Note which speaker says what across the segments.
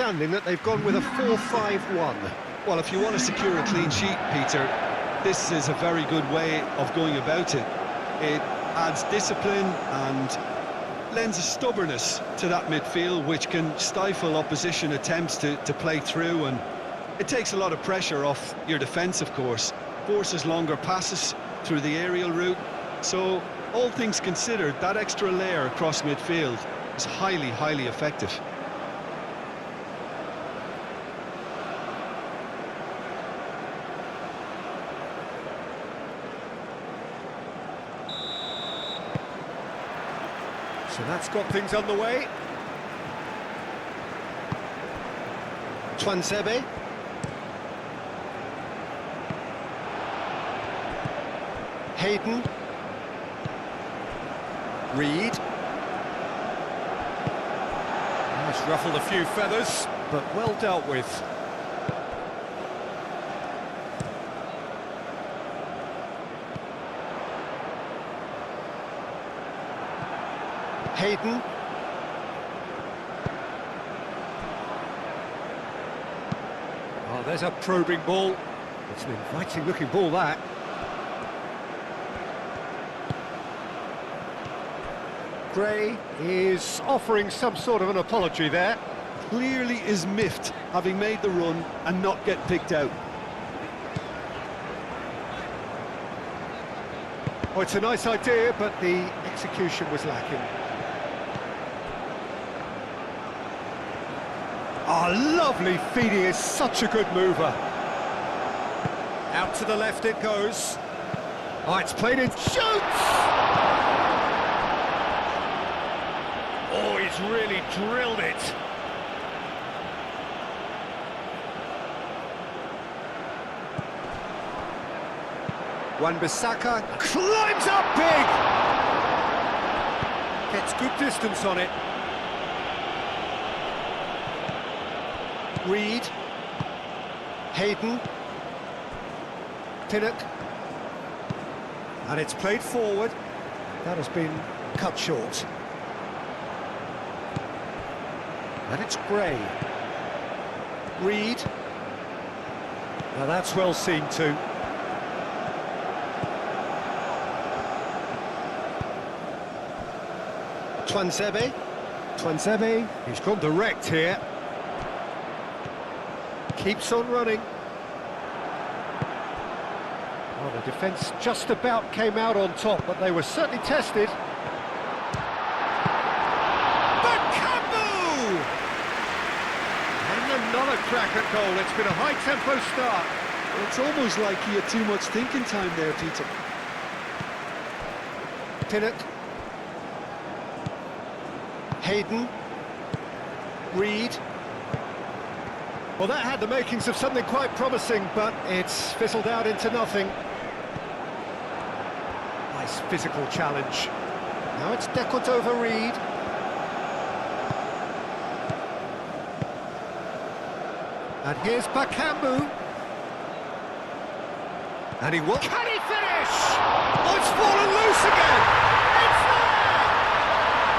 Speaker 1: understanding that they've gone with a 4-5-1.
Speaker 2: Well, if you want to secure a clean sheet, Peter, this is a very good way of going about it. It adds discipline and lends a stubbornness to that midfield, which can stifle opposition attempts to play through, and it takes a lot of pressure off your defence, of course. Forces longer passes through the aerial route. So, all things considered, that extra layer across midfield is highly, highly effective.
Speaker 1: So that's got things underway. Twansebe. Hayden. Reed. It's ruffled a few feathers, but well dealt with. Hayden. Oh, there's a probing ball. It's an inviting looking ball, that. Gray is offering some sort of an apology there.
Speaker 2: Clearly is miffed, having made the run and not get picked out.
Speaker 1: Oh, it's a nice idea, but the execution was lacking. Oh, lovely feed. He is such a good mover. Out to the left it goes. Oh, it's played in. Shoots! Oh, he's really drilled it. Wan-Bissaka climbs up big! Gets good distance on it. Reed. Hayden. Pinnock. And it's played forward. That has been cut short. And it's Gray. Reed. Now that's well seen too. Twansebe. Twansebe, he's gone direct here. Keeps on running. Well, the defence just about came out on top, but they were certainly tested. Another crack at goal. It's been a high-tempo start.
Speaker 2: It's almost like he had too much thinking time there, Peter.
Speaker 1: Pinnock. Hayden. Reed. Well, that had the makings of something quite promising, but it's fizzled out into nothing. Nice physical challenge. Now it's Decort over Reed. And here's Bakambu. And he will... Can he finish? Oh, it's fallen loose again! It's there!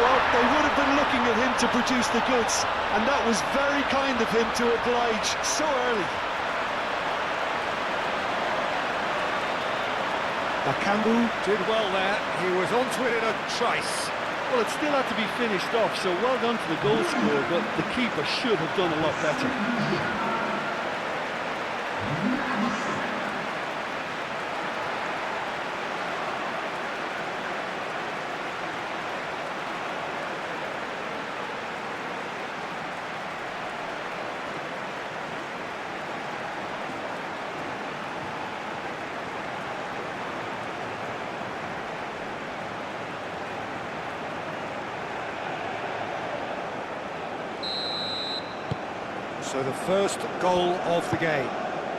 Speaker 2: Well, they would have been looking at him to produce the goods, and that was very kind of him to oblige so early.
Speaker 1: Bakambu did well there. He was onto it in a trice.
Speaker 2: Well, it still had to be finished off, so well done to the goal scorer, but the keeper should have done a lot better.
Speaker 1: So the first goal of the game.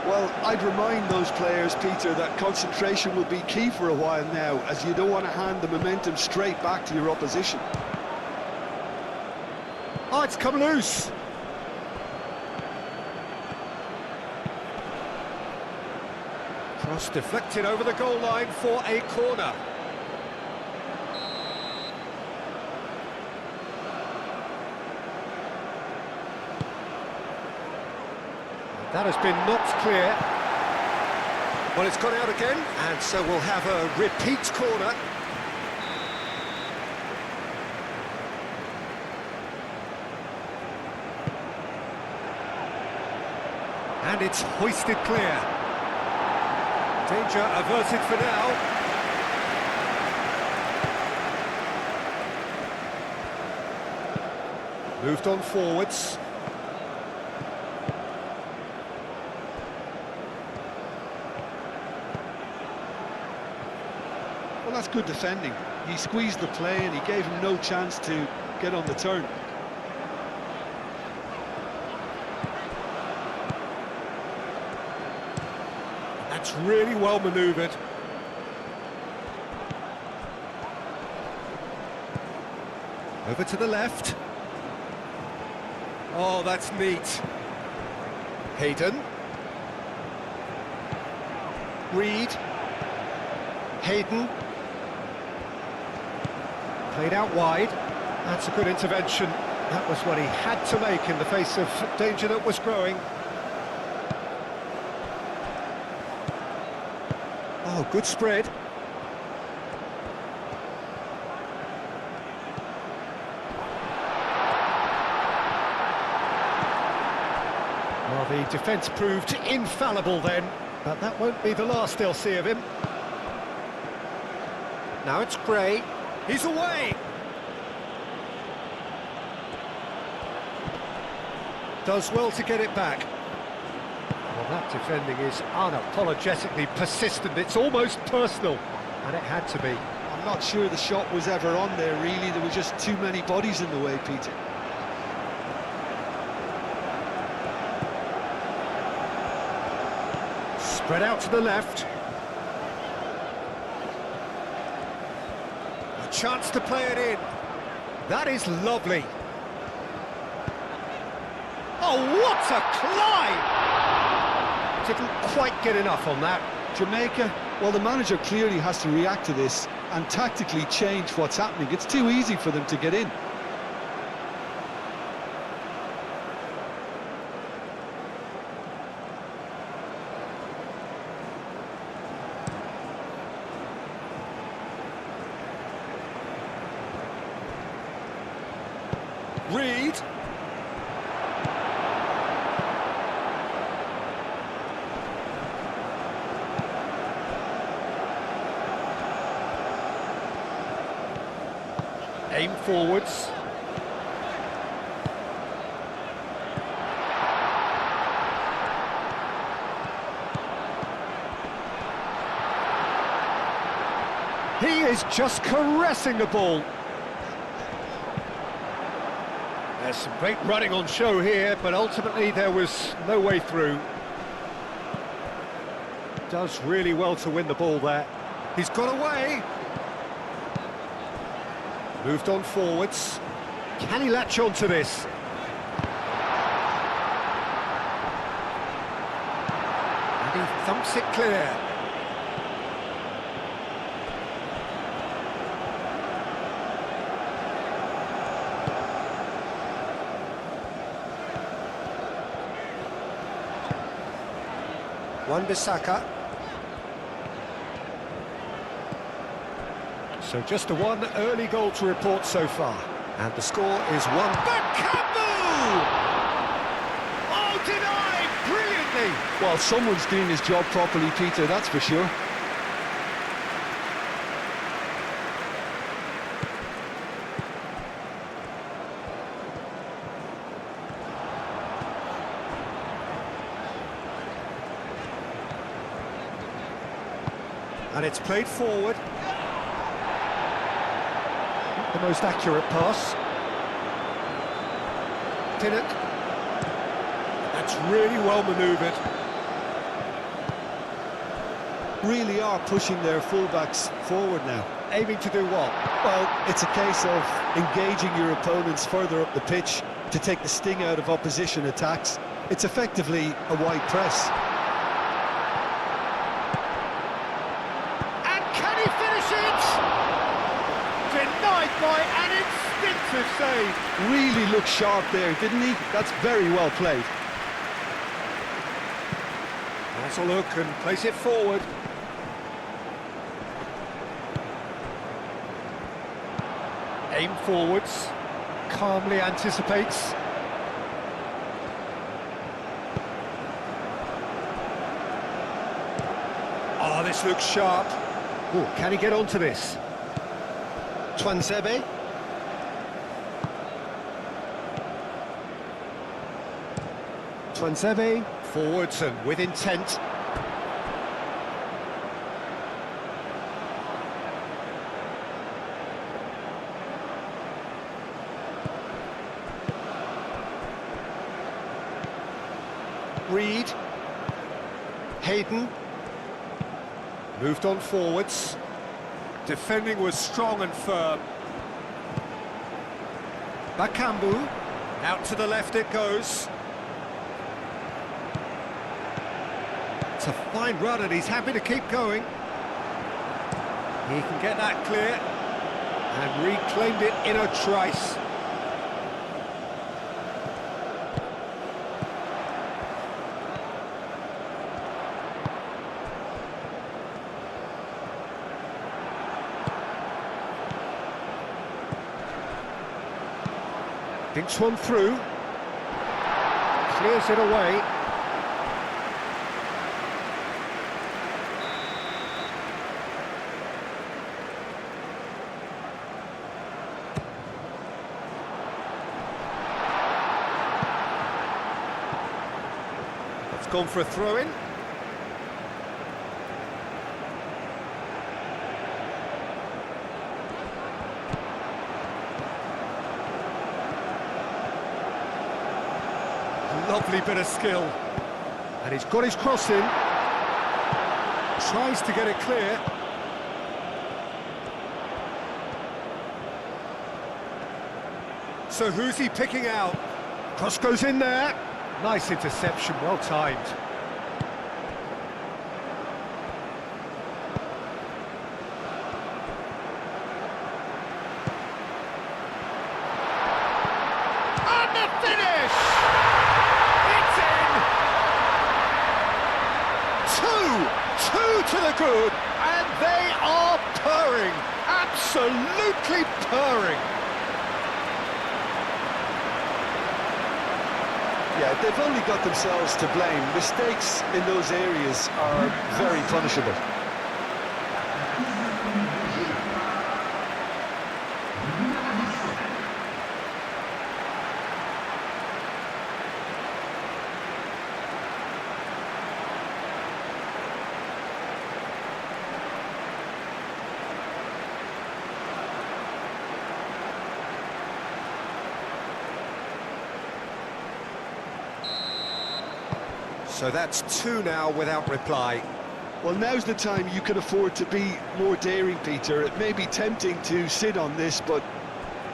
Speaker 2: Well, I'd remind those players, Peter, that concentration will be key for a while now, as you don't want to hand the momentum straight back to your opposition.
Speaker 1: Oh, it's come loose. Cross deflected over the goal line for a corner. That has been knocked clear. Well, it's gone out again, and so we'll have a repeat corner. And it's hoisted clear. Danger averted for now. Moved on forwards.
Speaker 2: Well, that's good defending. He squeezed the play and he gave him no chance to get on the turn.
Speaker 1: That's really well manoeuvred. Over to the left. Oh, that's neat. Hayden. Reed. Hayden. Played out wide. That's a good intervention. That was what he had to make in the face of danger that was growing. Oh, good spread. Well, the defence proved infallible then, but that won't be the last they'll see of him. Now it's Gray. He's away! Does well to get it back. Well, that defending is unapologetically persistent. It's almost personal, and it had to be.
Speaker 2: I'm not sure the shot was ever on there, really. There were just too many bodies in the way, Peter.
Speaker 1: Spread out to the left. A chance to play it in. That is lovely. Oh, what a climb! Didn't quite get enough on that.
Speaker 2: Jamaica, well, the manager clearly has to react to this and tactically change what's happening. It's too easy for them to get in.
Speaker 1: Reed. Aim forwards. He is just caressing the ball. There's some great running on show here, but ultimately there was no way through. Does really well to win the ball there. He's got away. Moved on forwards. Can he latch on to this? And he thumps it clear. Wan-Bissaka. So just the one early goal to report so far. And the score is 1. Bakambu! Oh, denied brilliantly!
Speaker 2: Well, someone's doing his job properly, Peter, that's for sure.
Speaker 1: And it's played forward. The most accurate pass. Pinnock. That's really well manoeuvred.
Speaker 2: Really are pushing their fullbacks forward now.
Speaker 1: Aiming to do what?
Speaker 2: Well, it's a case of engaging your opponents further up the pitch to take the sting out of opposition attacks. It's effectively a wide press.
Speaker 1: Denied by an instinctive save.
Speaker 2: Really looked sharp there, didn't he? That's very well played.
Speaker 1: Has a look and place it forward. Aim forwards, calmly anticipates. Oh, this looks sharp. Oh, can he get onto this? Twansebe. Twansebe, forwards and with intent. Reed. Hayden. Moved on forwards. Defending was strong and firm. Bakambu. Out to the left it goes. It's a fine run and he's happy to keep going. He can get that clear. And reclaimed it in a trice. Dinks one through, clears it away. It's gone for a throw-in. Lovely bit of skill. And he's got his cross in. Tries to get it clear. So who's he picking out? Cross goes in there. Nice interception, well timed. And the finish! Two to the good, and they are purring, absolutely purring.
Speaker 2: Yeah, they've only got themselves to blame. Mistakes in those areas are very punishable.
Speaker 1: So that's two now without reply.
Speaker 2: Well, now's the time you can afford to be more daring, Peter. It may be tempting to sit on this, but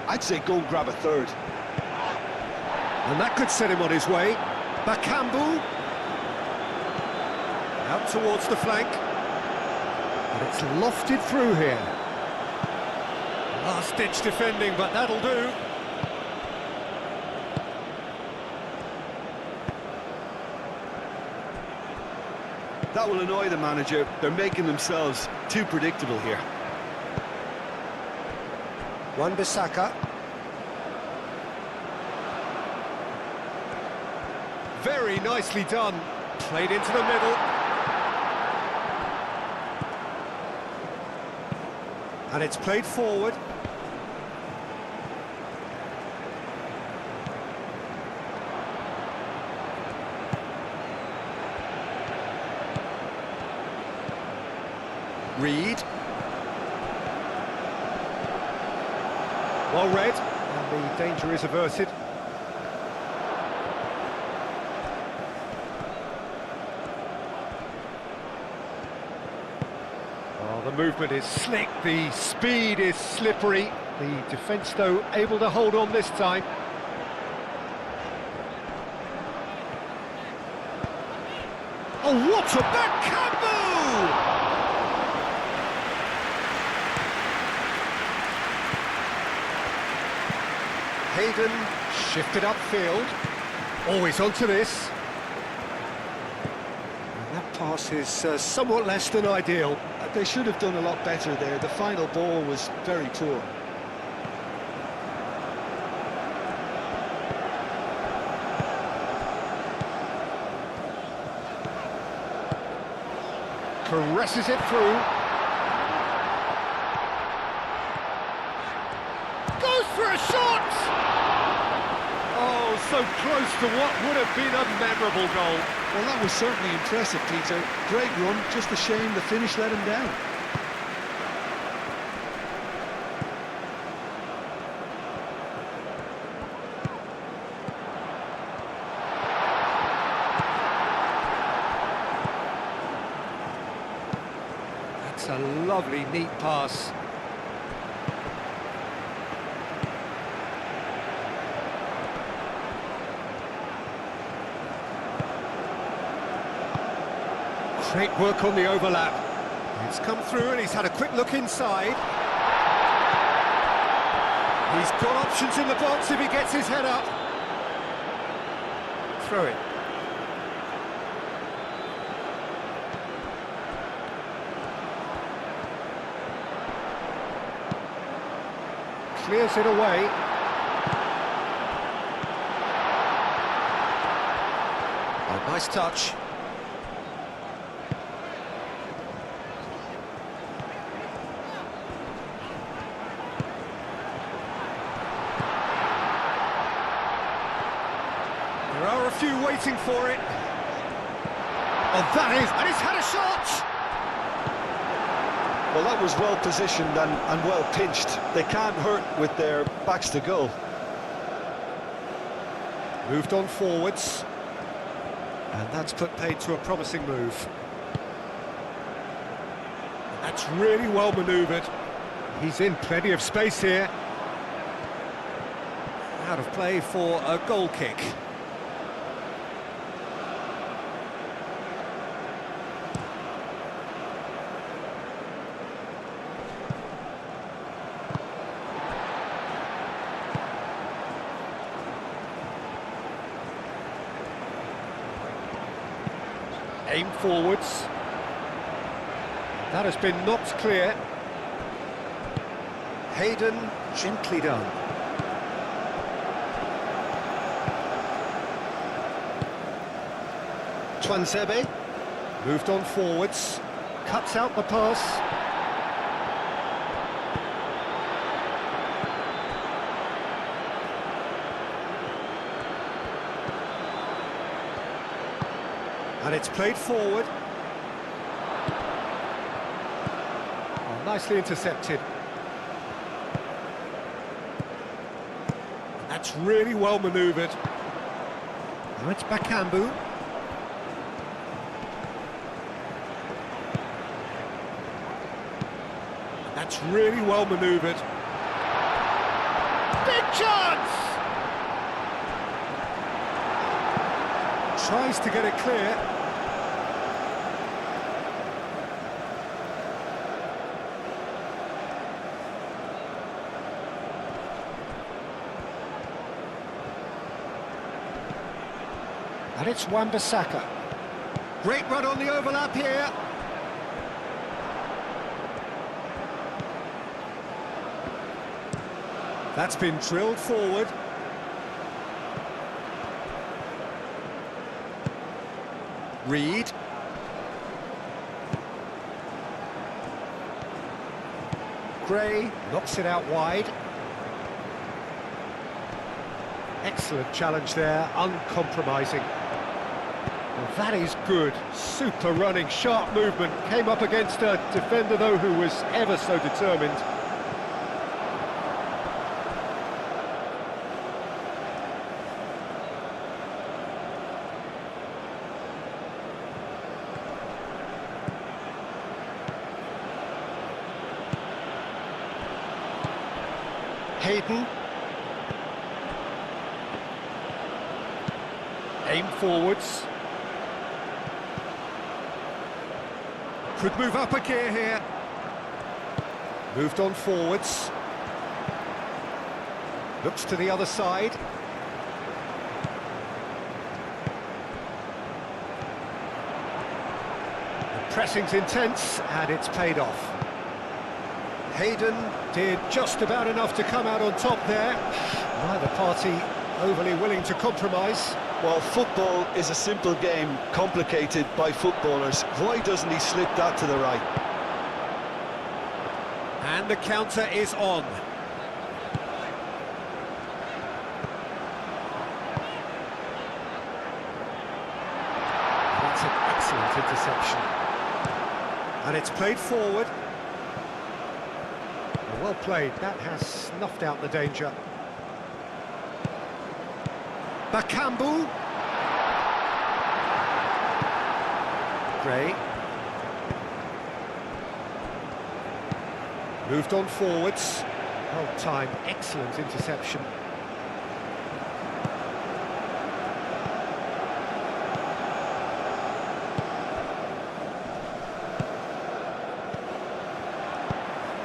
Speaker 2: I'd say go and grab a third.
Speaker 1: And that could set him on his way. Bakambu. Out towards the flank. And it's lofted through here. Last-ditch defending, but that'll do.
Speaker 2: That will annoy the manager. They're making themselves too predictable here.
Speaker 1: Wan-Bissaka. Very nicely done. Played into the middle. And it's played forward. Reed. Well read, and the danger is averted. Oh, the movement is slick, the speed is slippery. The defence, though, able to hold on this time. Oh, what a Bakambu! Hayden shifted upfield. Always onto this. And that pass is somewhat less than ideal.
Speaker 2: They should have done a lot better there. The final ball was very poor.
Speaker 1: Caresses it through. Goes for a shot! Oh, so close to what would have been a memorable goal.
Speaker 2: Well, that was certainly impressive, Peter. Great run, just a shame the finish let him down.
Speaker 1: That's a lovely, neat pass. Great work on the overlap. It's come through and he's had a quick look inside. He's got options in the box if he gets his head up. Throw it. Clears it away. Oh, nice touch. There are a few waiting for it. Oh, that is, and he's had a shot!
Speaker 2: Well, that was well positioned and well pinched. They can't hurt with their backs to goal.
Speaker 1: Moved on forwards. And that's put paid to a promising move. That's really well manoeuvred. He's in plenty of space here. Out of play for a goal kick. Aim forwards. That has been knocked clear. Hayden, gently done. Twansebe, moved on forwards, cuts out the pass. And it's played forward. Oh, nicely intercepted. That's really well manoeuvred. Now it's Bakambu. That's really well manoeuvred. Big chance! Tries to get it clear. And it's Wan-Bissaka. Great run on the overlap here. That's been drilled forward. Reed. Gray knocks it out wide. Excellent challenge there, uncompromising. Well, that is good. Super running, sharp movement. Came up against a defender, though, who was ever so determined. Hayden. Aim forwards. Could move up a gear here. Moved on forwards. Looks to the other side. pressing's intense, and it's paid off. Hayden did just about enough to come out on top there. Neither party overly willing to compromise.
Speaker 2: Well, football is a simple game, complicated by footballers. Why doesn't he slip that to the right?
Speaker 1: And the counter is on. That's an excellent interception. And it's played forward. Well played, that has snuffed out the danger. Bakambu. Gray. Moved on forwards. Well timed, excellent interception.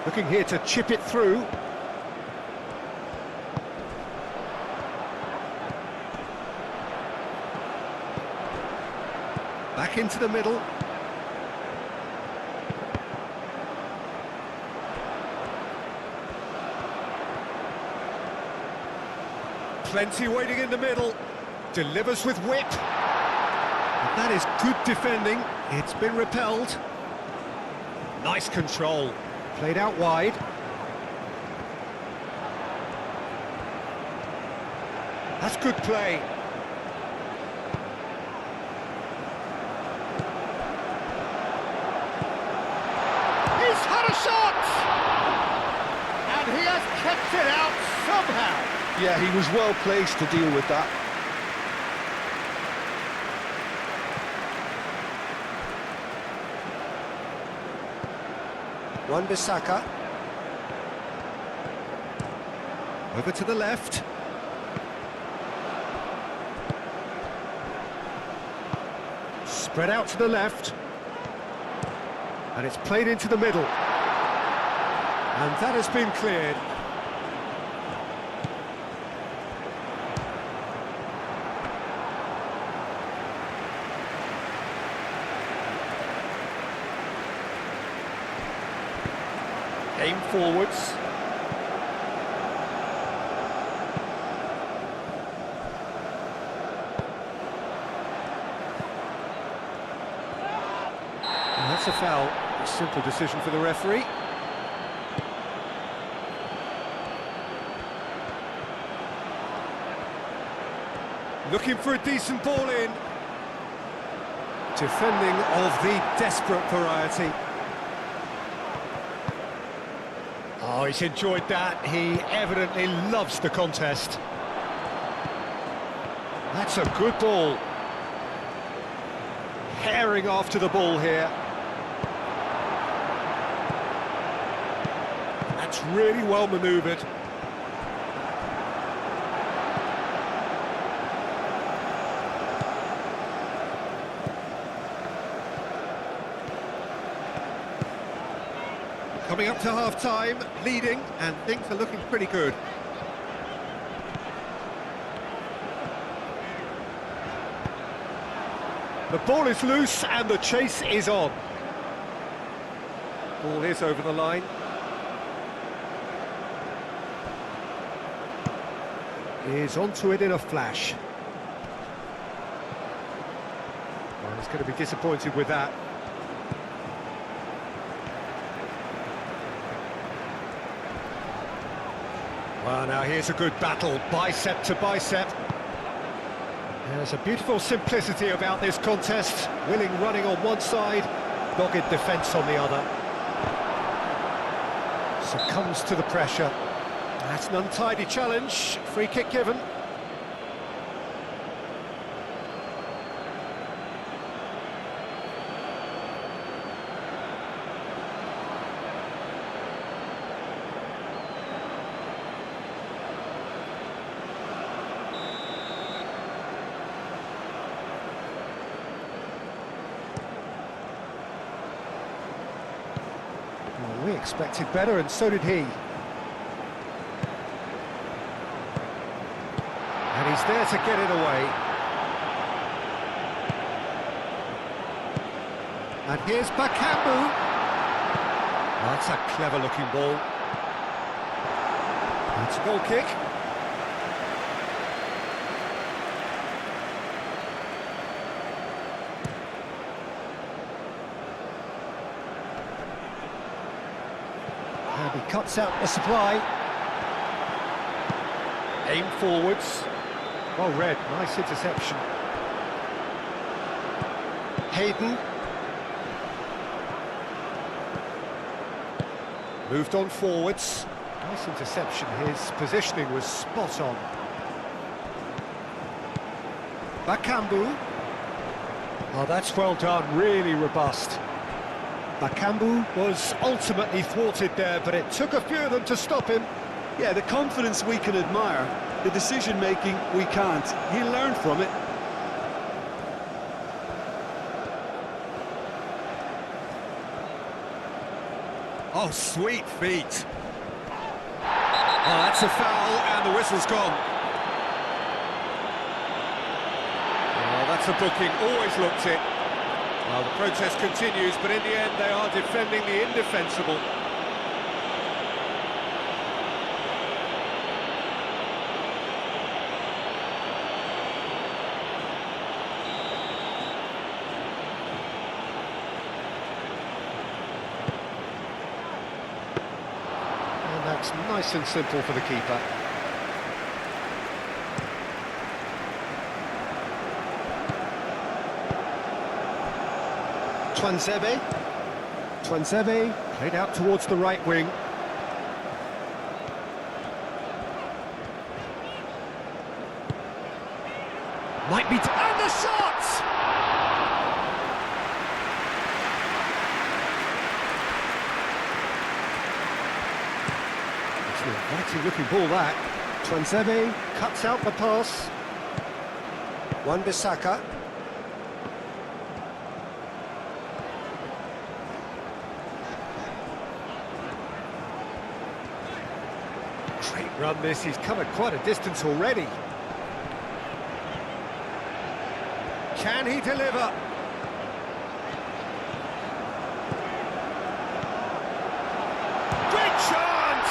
Speaker 1: Looking here to chip it through. Back into the middle. Plenty waiting in the middle. Delivers with whip. And that is good defending. It's been repelled. Nice control. Played out wide. That's good play. He's had a shot! And he has kept it out somehow.
Speaker 2: Yeah, he was well placed to deal with that.
Speaker 1: Wan-Bissaka. Over to the left. Spread out to the left. And it's played into the middle. And that has been cleared. Aim forwards. And that's a foul. A simple decision for the referee. Looking for a decent ball in. Defending of the desperate variety. Oh, he's enjoyed that. He evidently loves the contest. That's a good ball. Herring after the ball here. That's really well manoeuvred. Coming up to half-time, leading, and things are looking pretty good. The ball is loose and the chase is on. Ball is over the line. Is onto it in a flash. Well, he's going to be disappointed with that. Well, now here's a good battle, bicep to bicep. There's a beautiful simplicity about this contest. Willing running on one side, dogged defence on the other. Succumbs to the pressure. That's an untidy challenge, free kick given. Well, we expected better, and so did he. And he's there to get it away. And here's Bakambu. That's a clever-looking ball. That's a goal kick. And he cuts out the supply. Aim forwards. Well read, nice interception. Hayden. Moved on forwards. Nice interception, his positioning was spot on. Bakambu. Oh, that's well done, really robust. Bakambu was ultimately thwarted there, but it took a few of them to stop him.
Speaker 2: Yeah, the confidence we can admire, the decision-making we can't. He'll learn from it.
Speaker 1: Oh, sweet feet. Oh, that's a foul, and the whistle's gone. Oh, that's a booking, always looked it. Well, the protest continues, but in the end they are defending the indefensible. And that's nice and simple for the keeper. Twanzebe played out towards the right wing. Might be... and the shot! It's an inviting looking ball, that. Twanzebe cuts out the pass. Wan-Bissaka. Great run this, he's covered quite a distance already. Can he deliver? Great chance!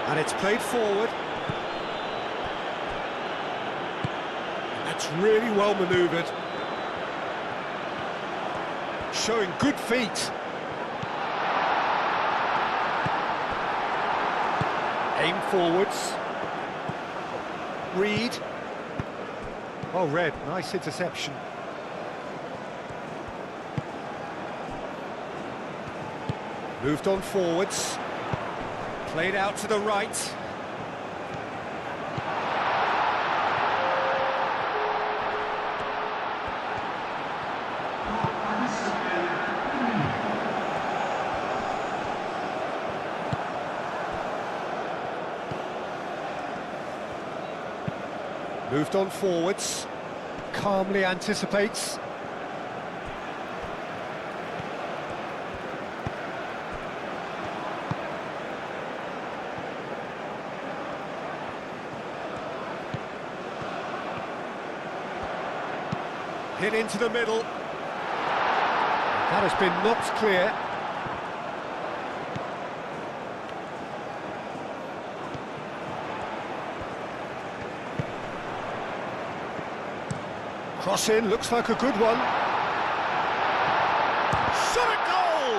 Speaker 1: And it's played forward. That's really well manoeuvred. Showing good feet. Aim forwards. Reed. Oh, Red, nice interception. Moved on forwards. Played out to the right. Moved on forwards, calmly anticipates. Hit into the middle. That has been knocked clear. Cross in, looks like a good one. Shot at goal!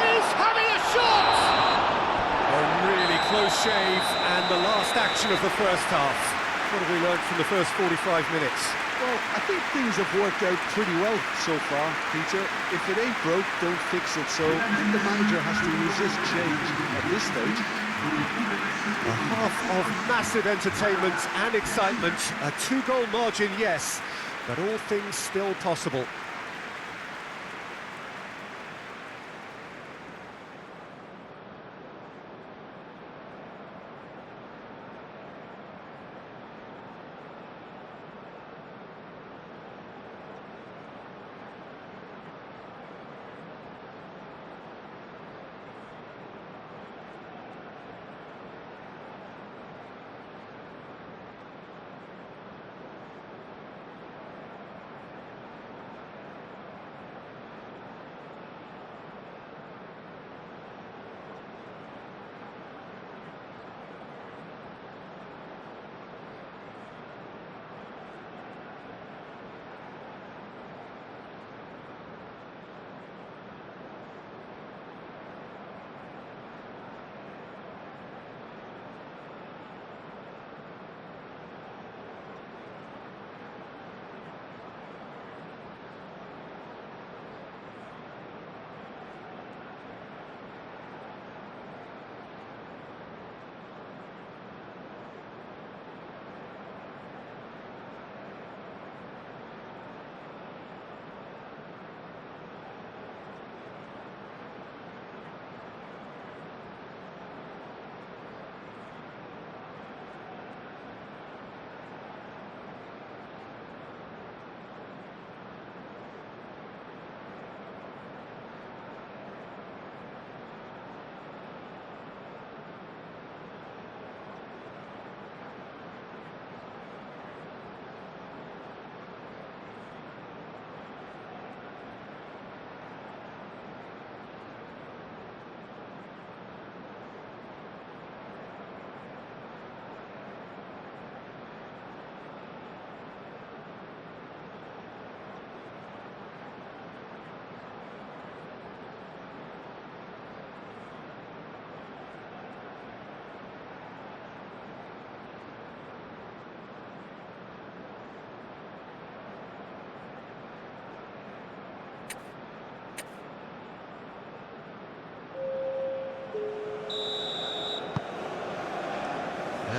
Speaker 1: He's having a shot! A really close shave, and the last action of the first half. What have we learned from the first 45 minutes?
Speaker 2: Well, I think things have worked out pretty well so far, Peter. If it ain't broke, don't fix it. So I think the manager has to resist change at this stage.
Speaker 1: A half of massive entertainment and excitement. A 2-goal margin, yes, but all things still possible.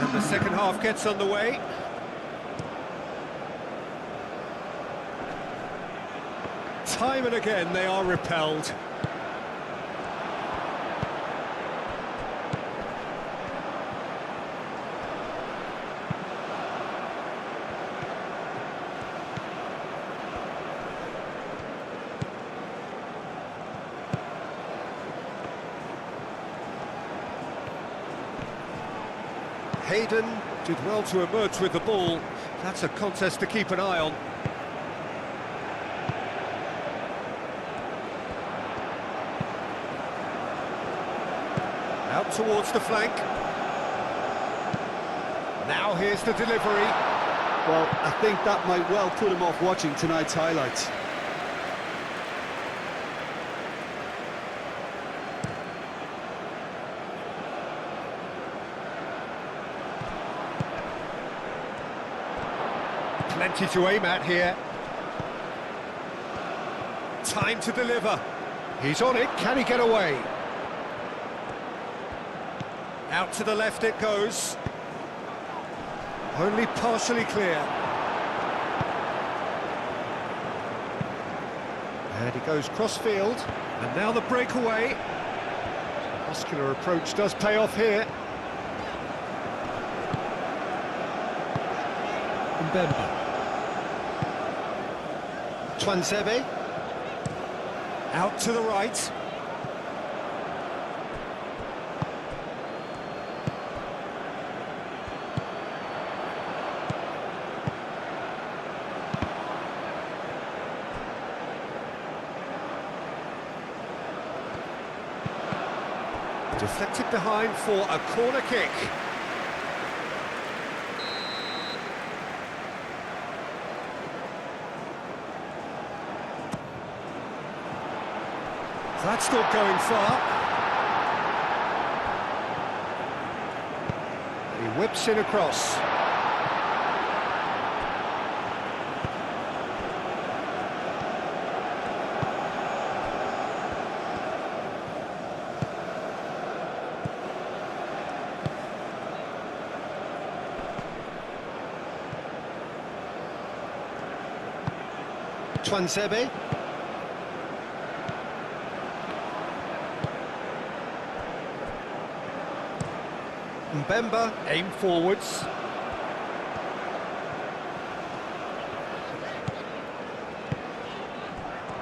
Speaker 1: And the second half gets underway. Time and again they are repelled. Hayden did well to emerge with the ball. That's a contest to keep an eye on. Out towards the flank. Now here's the delivery.
Speaker 2: Well, I think that might well put him off watching tonight's highlights.
Speaker 1: Plenty to aim at here. Time to deliver. He's on it, can he get away? Out to the left it goes. Only partially clear. And he goes cross-field. And now the breakaway. Muscular approach does pay off here. Mbemba. Twansebe. Out to the right. Deflected behind for a corner kick. That's not going far. And he whips in across. Twansebe. Mbemba, aim forwards.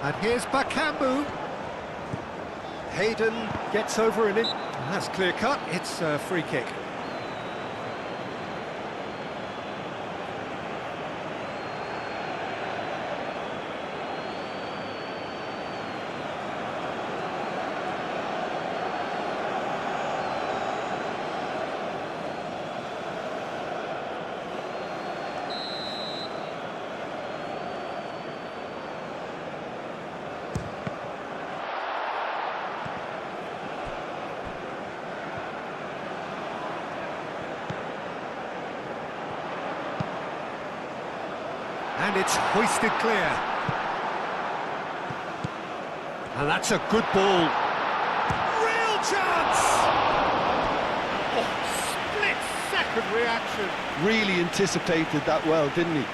Speaker 1: And here's Bakambu. Hayden gets over and in. That's clear cut, it's a free kick. And it's hoisted clear. And that's a good ball. Real chance! Oh, split-second reaction.
Speaker 2: Really anticipated that well, didn't he?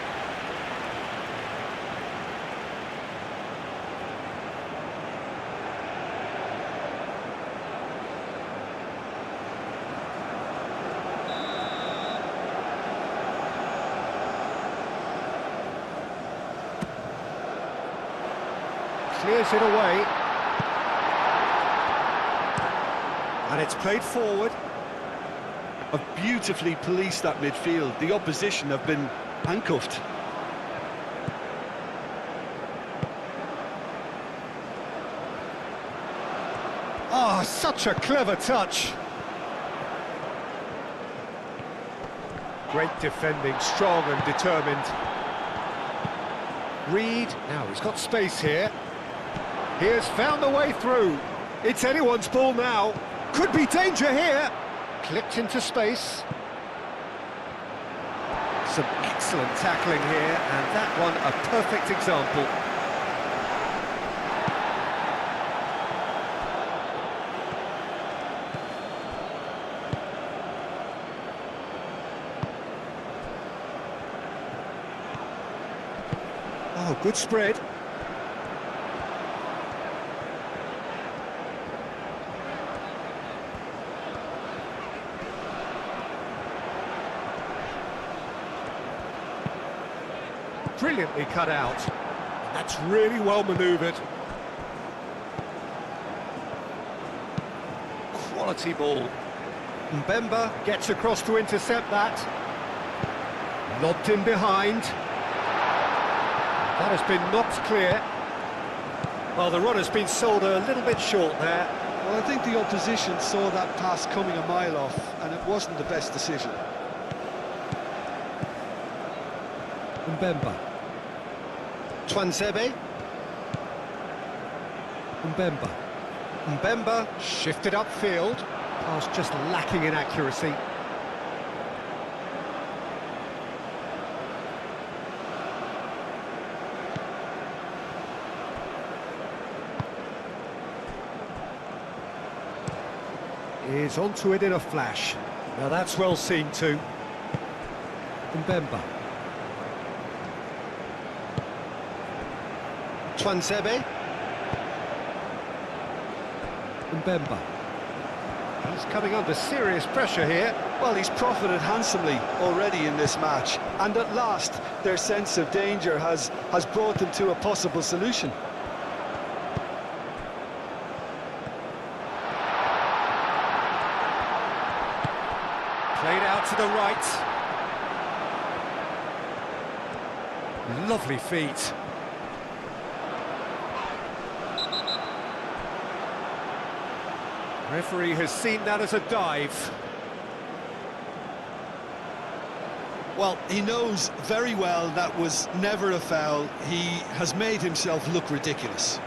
Speaker 1: Clears it away. And it's played forward.
Speaker 2: Have beautifully policed that midfield. The opposition have been handcuffed.
Speaker 1: Oh, such a clever touch. Great defending, strong and determined. Reed, now he's got space here. He has found a way through. It's anyone's ball now. Could be danger here. Clipped into space. Some excellent tackling here, and that one a perfect example. Oh, good spread. Brilliantly cut out. That's really well manoeuvred. Quality ball. Mbemba gets across to intercept that. Lobbed in behind. That has been knocked clear. Well, the run has been sold a little bit short there.
Speaker 2: Well, I think the opposition saw that pass coming a mile off, and it wasn't the best decision.
Speaker 1: Mbemba.
Speaker 2: Twansebe.
Speaker 1: Mbemba. Mbemba shifted upfield. Pass just lacking in accuracy. Is onto it in a flash. Now that's well seen too. Mbemba.
Speaker 2: Twansebe.
Speaker 1: Mbemba. He's coming under serious pressure here.
Speaker 2: Well, he's profited handsomely already in this match, and at last their sense of danger has brought them to a possible solution.
Speaker 1: Played out to the right. Lovely feet. Referee has seen that as a dive.
Speaker 2: Well, he knows very well that was never a foul. He has made himself look ridiculous.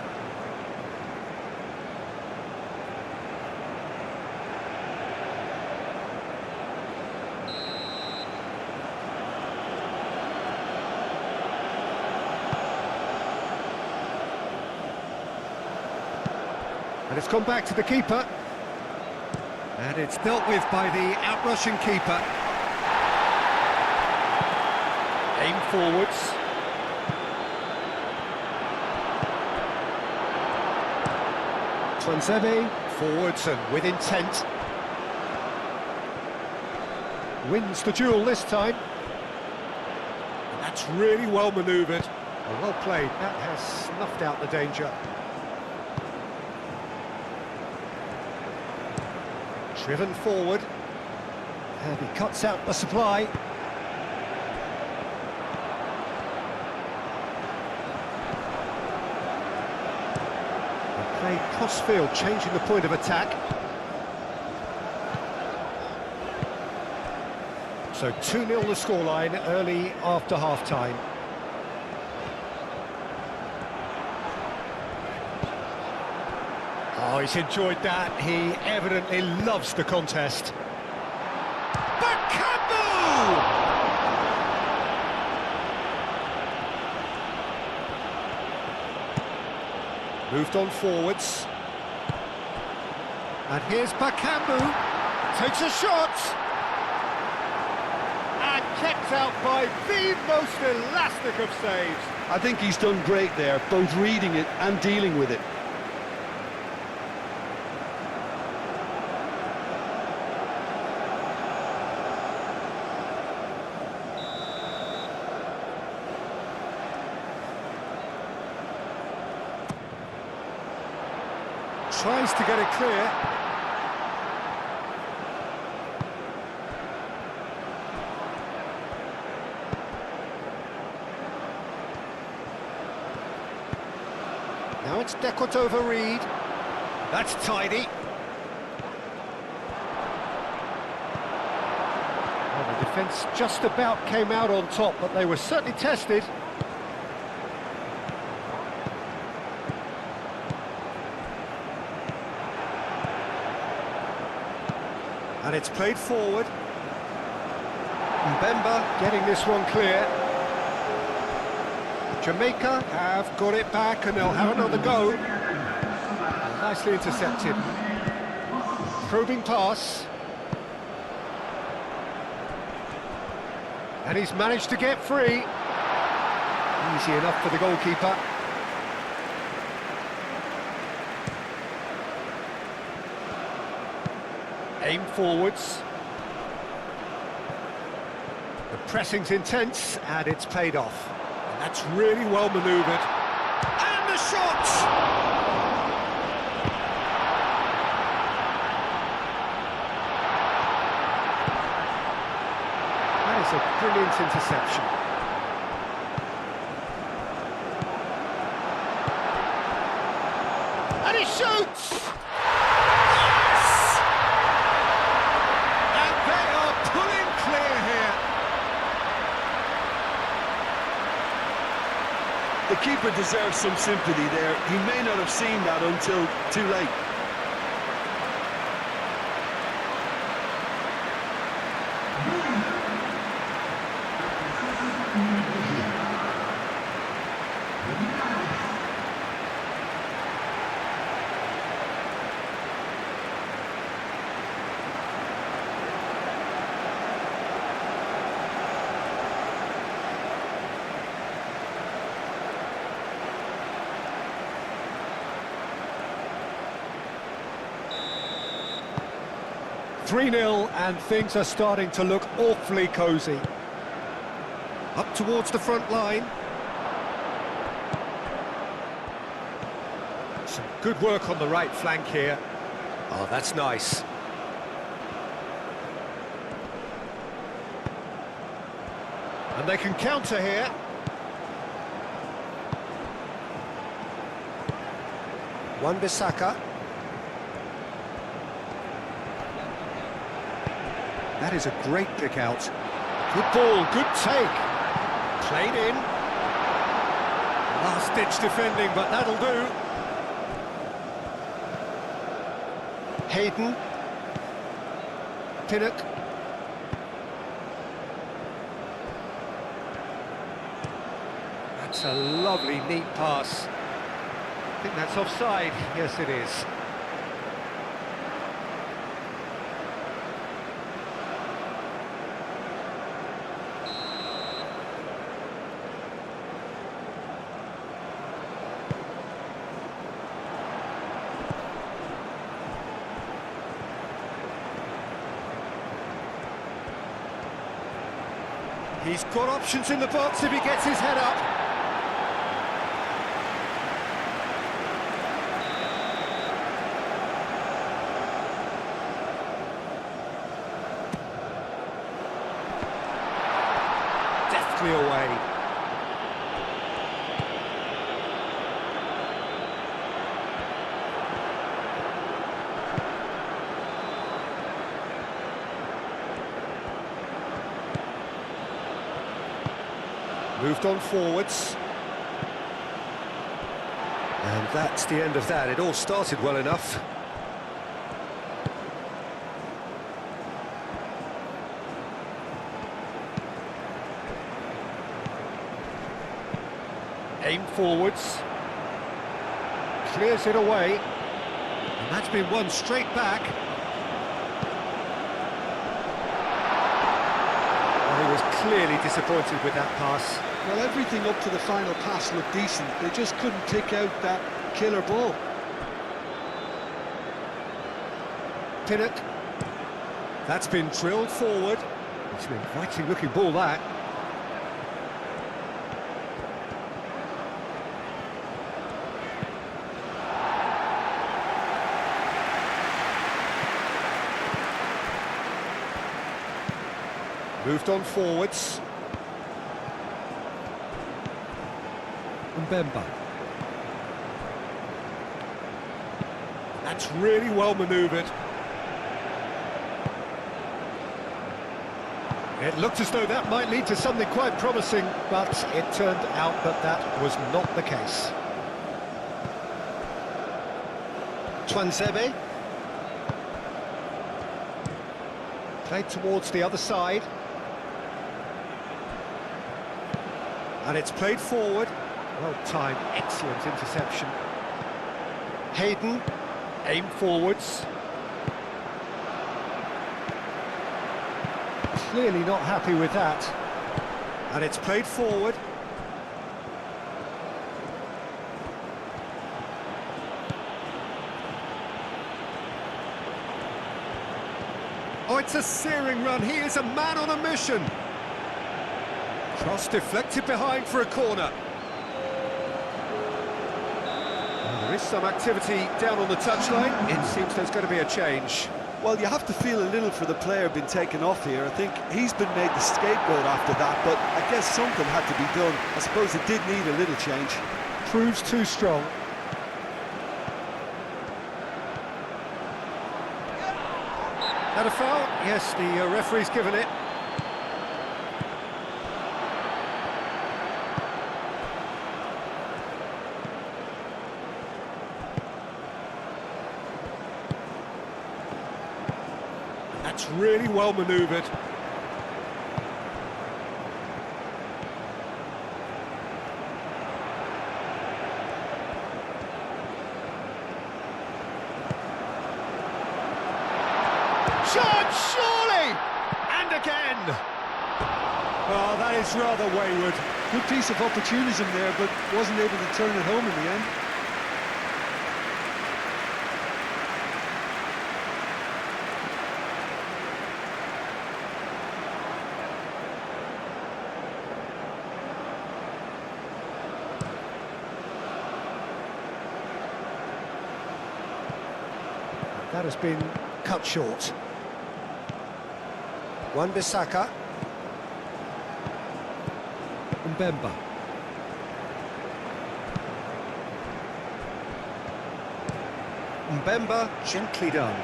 Speaker 1: And it's gone back to the keeper. And it's dealt with by the out-rushing keeper. Aim forwards. Twansebe forwards and with intent. Wins the duel this time. And that's really well manoeuvred. Well played. That has snuffed out the danger. Driven forward, and he cuts out the supply. They played cross-field, changing the point of attack. So 2-0 the scoreline early after half-time. Oh, he's enjoyed that. He evidently loves the contest. Bakambu! Moved on forwards. And here's Bakambu. Takes a shot. And kept out by the most elastic of saves.
Speaker 2: I think he's done great there, both reading it and dealing with it.
Speaker 1: Tries to get it clear. Now it's Deckot over Reed. That's tidy. Well, the defence just about came out on top, but they were certainly tested. And it's played forward. Mbemba getting this one clear. Jamaica have got it back and they'll have another go. Nicely intercepted. Probing pass. And he's managed to get free. Easy enough for the goalkeeper. Aim forwards. The pressing's intense, and it's paid off. And that's really well manoeuvred. And the shot! That is a brilliant interception. And he shoots! Yes! And they are pulling clear here.
Speaker 2: The keeper deserves some sympathy there. He may not have seen that until too late.
Speaker 1: Three-nil, and things are starting to look awfully cosy. Up towards the front line. Some good work on the right flank here. Oh, that's nice. And they can counter here. Wan-Bissaka. That is a great pick out. Good ball, good take. Played in. Last-ditch defending, but that'll do. Hayden. Pinnock. That's a lovely, neat pass. I think that's offside. Yes, it is. He's got options in the box if he gets his head up. Deftly away. Moved on forwards. And that's the end of that. It all started well enough. Aim forwards. Clears it away. And that's been won straight back. Well, he was clearly disappointed with that pass.
Speaker 2: Well, everything up to the final pass looked decent. They just couldn't pick out that killer ball.
Speaker 1: Pinnock. That's been drilled forward. It's an inviting looking ball, that. Moved on forwards. Mbemba. That's really well manoeuvred. It looked as though that might lead to something quite promising, but it turned out that that was not the case. Tuanzebe. Played towards the other side. And it's played forward. Well timed, excellent interception. Hayden, aim forwards. Clearly not happy with that. And it's played forward. Oh, it's a searing run. He is a man on a mission. Cross deflected behind for a corner. Well, there is some activity down on the touchline. It seems there's going to be a change.
Speaker 2: Well, you have to feel a little for the player being taken off here. I think he's been made the scapegoat after that, but I guess something had to be done. I suppose it did need a little change.
Speaker 1: Proves too strong. Had a foul? Yes, the referee's given it. That's really well manoeuvred. Shot, surely! And again! Oh, that is rather wayward.
Speaker 2: Good piece of opportunism there, but wasn't able to turn it home in the end.
Speaker 1: That has been cut short. Wan-Bissaka. Mbemba. Mbemba, gently done.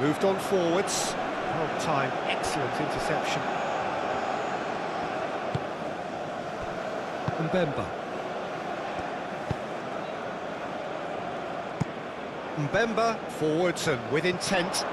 Speaker 1: Moved on forwards. Well timed, excellent interception. Mbemba. Mbemba, forwards and with intent.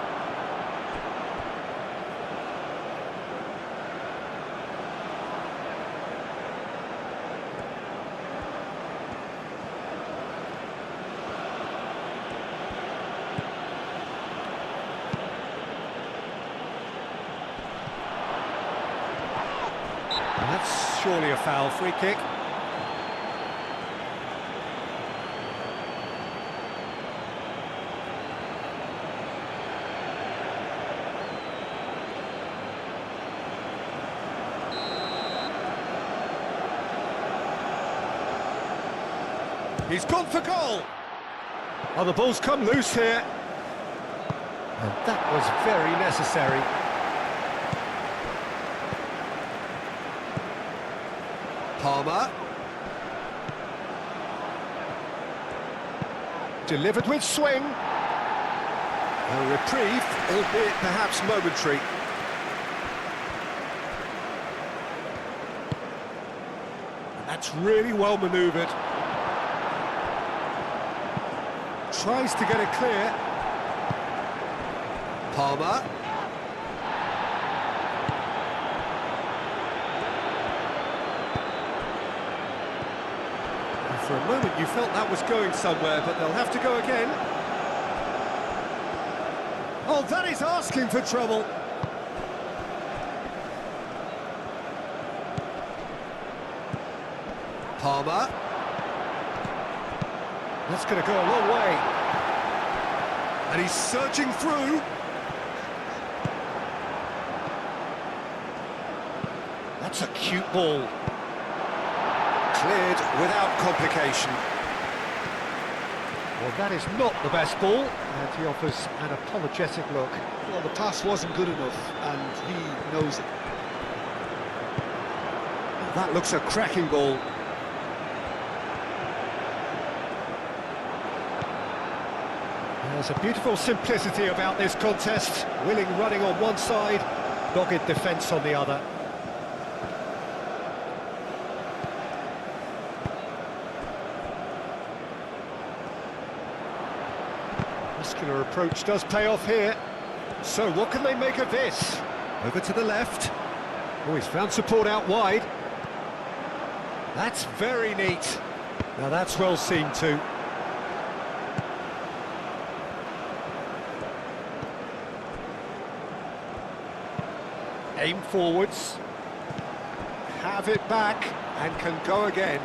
Speaker 1: That's surely a foul, free kick. He's gone for goal! Oh, the ball's come loose here. And that was very necessary. Palmer. Delivered with swing. A reprieve, albeit perhaps momentary. And that's really well manoeuvred. Tries to get it clear. Palmer. And for a moment you felt that was going somewhere, but they'll have to go again. Oh, that is asking for trouble. Palmer. That's going to go a long way. And he's surging through. That's a cute ball. Cleared without complication. Well, that is not the best ball, and he offers an apologetic look.
Speaker 2: Well, the pass wasn't good enough, and he knows it.
Speaker 1: That looks a cracking ball. There's a beautiful simplicity about this contest. Willing running on one side, dogged defence on the other. Muscular approach does pay off here. So what can they make of this? Over to the left. Oh, he's found support out wide. That's very neat. Now that's well seen too. Aim forwards, have it back, and can go again.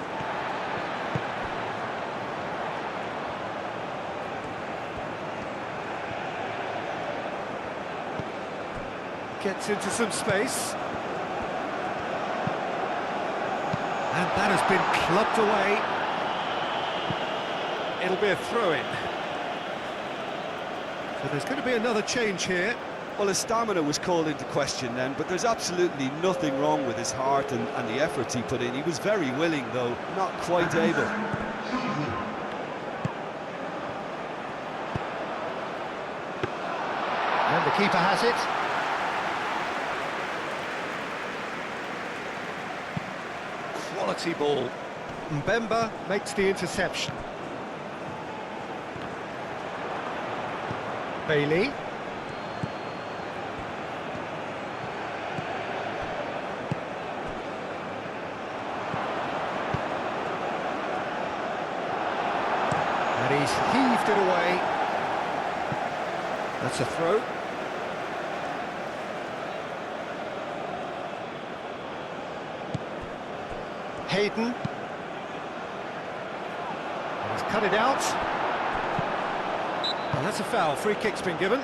Speaker 1: Gets into some space. And that has been clubbed away. It'll be a throw-in. So there's going to be another change here.
Speaker 2: Well, his stamina was called into question then, but there's absolutely nothing wrong with his heart and the efforts he put in. He was very willing, though, not quite able.
Speaker 1: And the keeper has it. Quality ball. Mbemba makes the interception. Bailey. And he's heaved it away. That's a throw. Hayden. And he's cut it out. And that's a foul. Free kick's been given.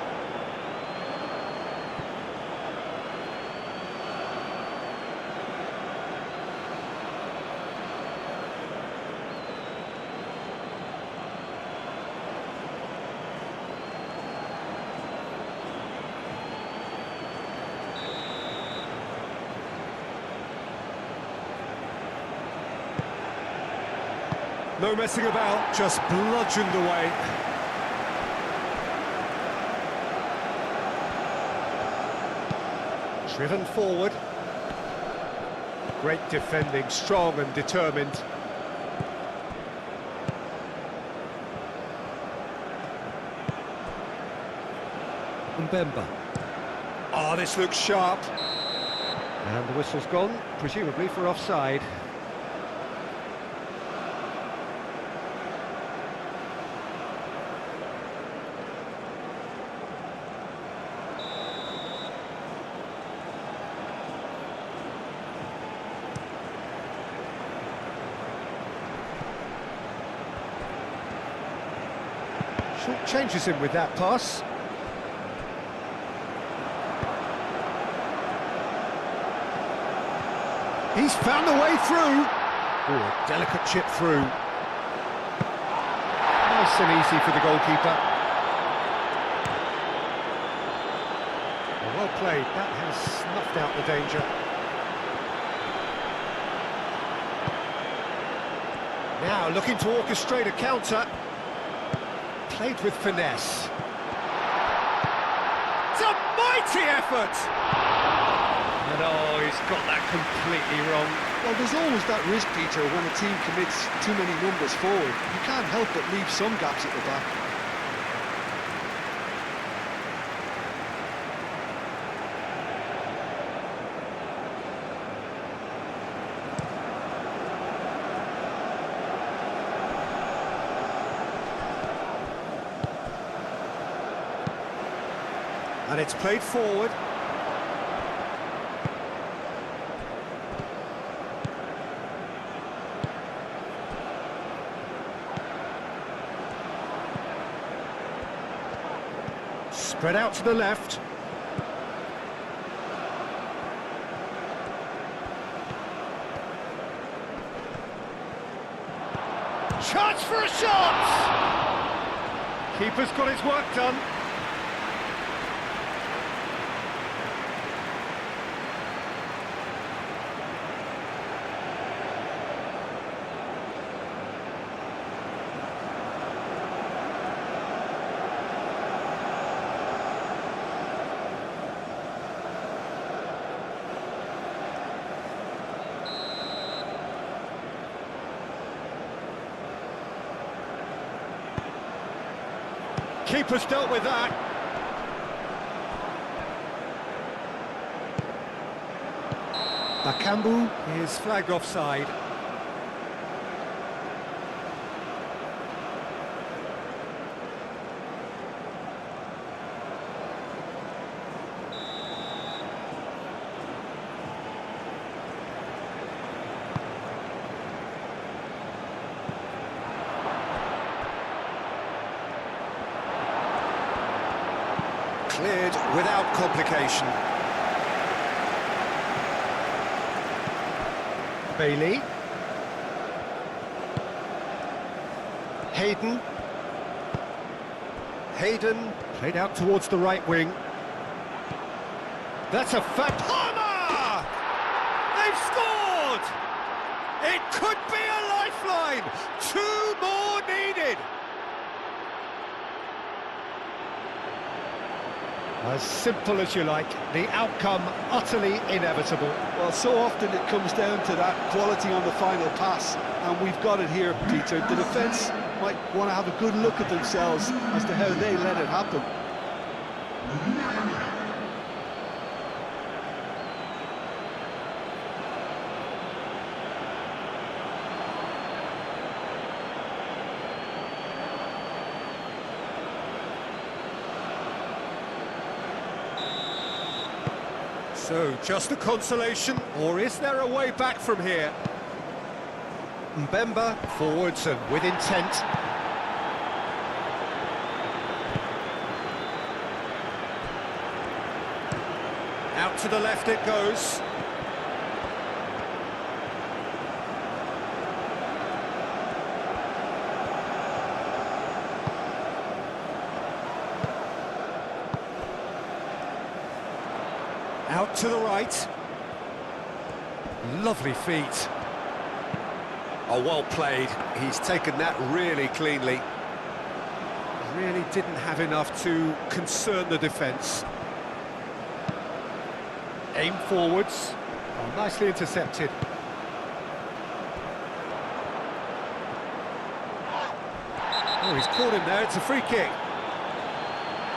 Speaker 1: No messing about, just bludgeoned away. Driven forward. Great defending, strong and determined. Mbemba. Oh, this looks sharp. And the whistle's gone, presumably for offside. Short changes him with that pass. He's found a way through. Oh, a delicate chip through. Nice and easy for the goalkeeper. Well played, that has snuffed out the danger. Now looking to orchestrate a counter. Played with finesse. It's a mighty effort! And oh, he's got that completely wrong.
Speaker 2: Well, there's always that risk, Peter, when a team commits too many numbers forward. You can't help but leave some gaps at the back.
Speaker 1: And it's played forward. Spread out to the left. Chance for a shot! Keeper's got his work done. Keeper's dealt with that. Bakambu is flagged offside. Cleared without complication. Bailey. Hayden. Hayden played out towards the right wing. That's a fact. Palmer! They've scored! It could be a lifeline. 2 more needed. As simple as you like, the outcome utterly inevitable.
Speaker 2: Well, so often it comes down to that quality on the final pass, and we've got it here, Peter. The defence might want to have a good look at themselves as to how they let it happen.
Speaker 1: So, just a consolation, or is there a way back from here? Mbemba forwards and with intent. Out to the left it goes. Out to the right. Lovely feet. Oh, well played. He's taken that really cleanly. Really didn't have enough to concern the defence. Aim forwards. Oh, nicely intercepted. Oh, he's caught him there. It's a free kick.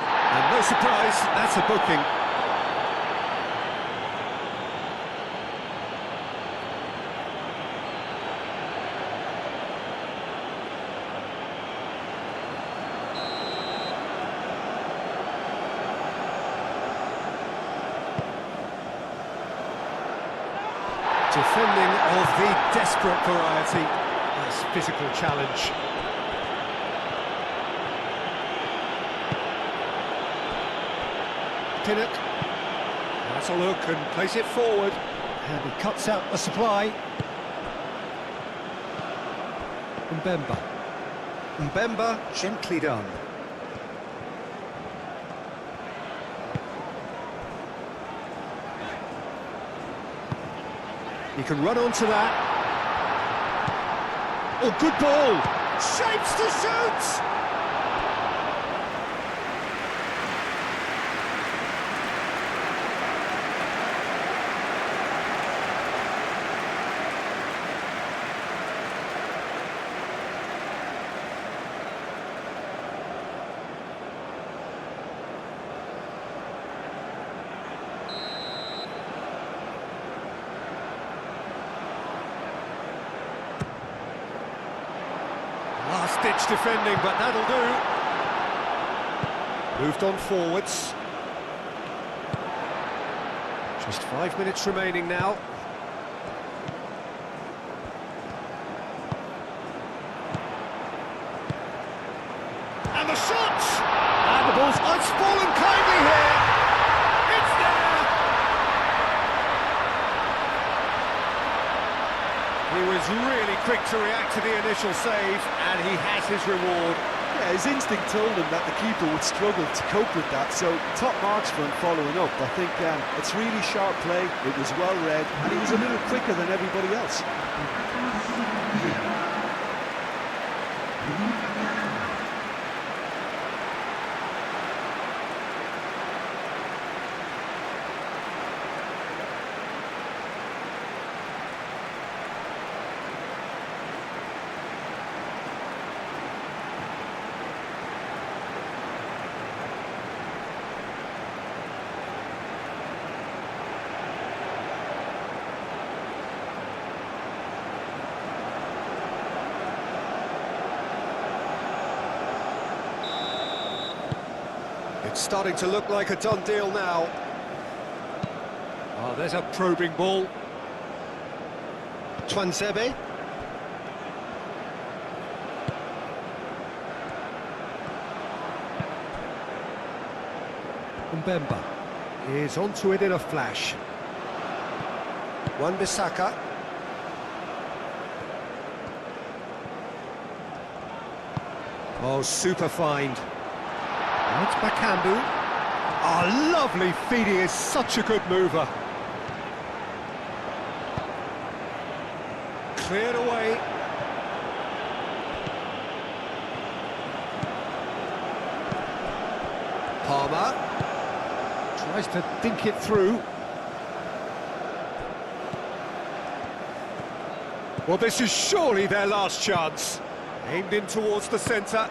Speaker 1: And no surprise, that's a booking. Defending of the desperate variety. Nice physical challenge. Pinnock. That's a look and plays it forward. And he cuts out the supply. Mbemba. Mbemba, gently done. He can run onto that. Oh, good ball! Shapes to shoot! Last-ditch defending, but that'll do. Moved on forwards. Just 5 minutes remaining now. And the shot! And the ball's fallen kindly here. It's there! He was really quick to react to the initial save, and he has his reward.
Speaker 2: Yeah, his instinct told him that the keeper would struggle to cope with that, so top marks for him following up. I think it's really sharp play, it was well read, and he was a little quicker than everybody else.
Speaker 1: It's starting to look like a done deal now. Oh, there's a probing ball. Twanzebe. Mbemba is onto it in a flash. Wan-Bissaka. Oh, super find. It's Bakambu. Oh, lovely feed, he is such a good mover. Cleared away. Palmer tries to think it through. Well, this is surely their last chance. Aimed in towards the centre.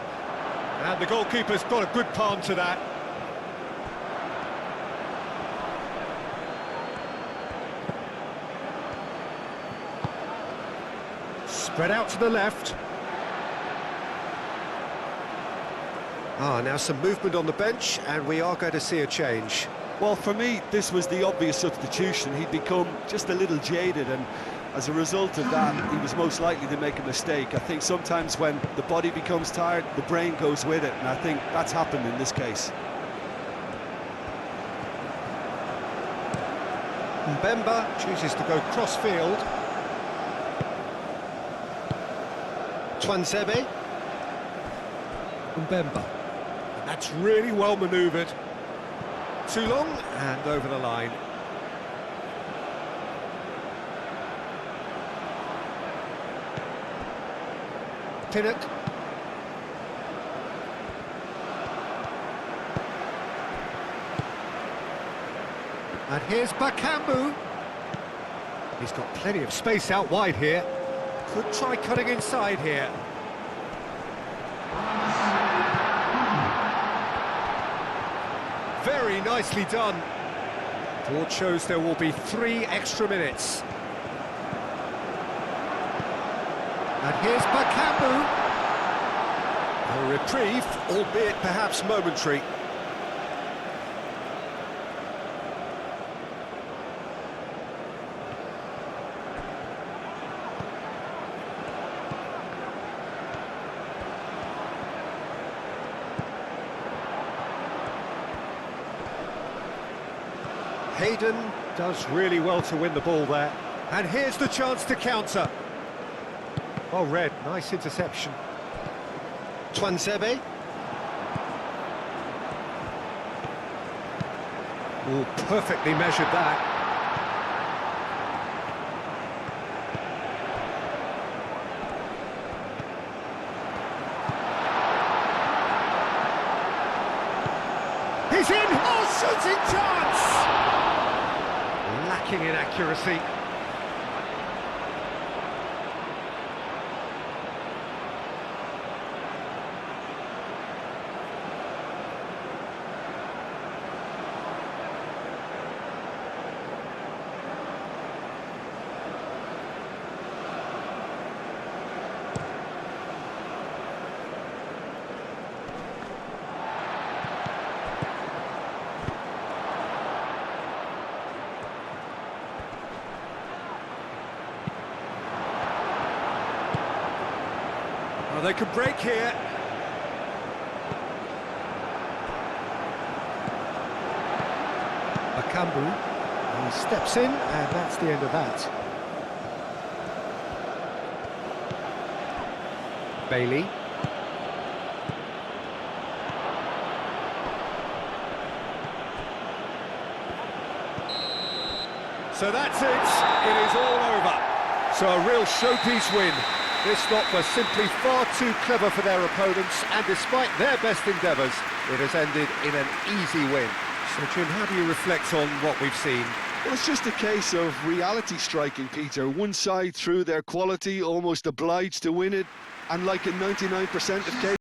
Speaker 1: And the goalkeeper's got a good palm to that. Spread out to the left. Now some movement on the bench, and we are going to see a change.
Speaker 2: Well, for me, this was the obvious substitution. He'd become just a little jaded, and as a result of that, he was most likely to make a mistake. I think sometimes when the body becomes tired, the brain goes with it, and I think that's happened in this case.
Speaker 1: Mbemba chooses to go cross-field. Twanzebe. Mbemba. That's really well manoeuvred. Too long, and over the line. Pinnock. And here's Bakambu. He's got plenty of space out wide here. Could try cutting inside here. Very nicely done. Board shows there will be 3 extra minutes. And here's Bakambu. A reprieve, albeit perhaps momentary. Hayden does really well to win the ball there. And here's the chance to counter. Oh, Red, nice interception. Twanzebe. Oh, perfectly measured that. He's in! Oh, shooting chance! Lacking in accuracy. Well, they could break here. Bakambu, he steps in, and that's the end of that. Bailey. So that's it. It is all over. So a real showpiece win. This lot was simply far too clever for their opponents, and despite their best endeavours, it has ended in an easy win. So, Jim, how do you reflect on what we've seen?
Speaker 2: Well, it's just a case of reality striking, Peter. One side, through their quality, almost obliged to win it, and like in 99% of cases,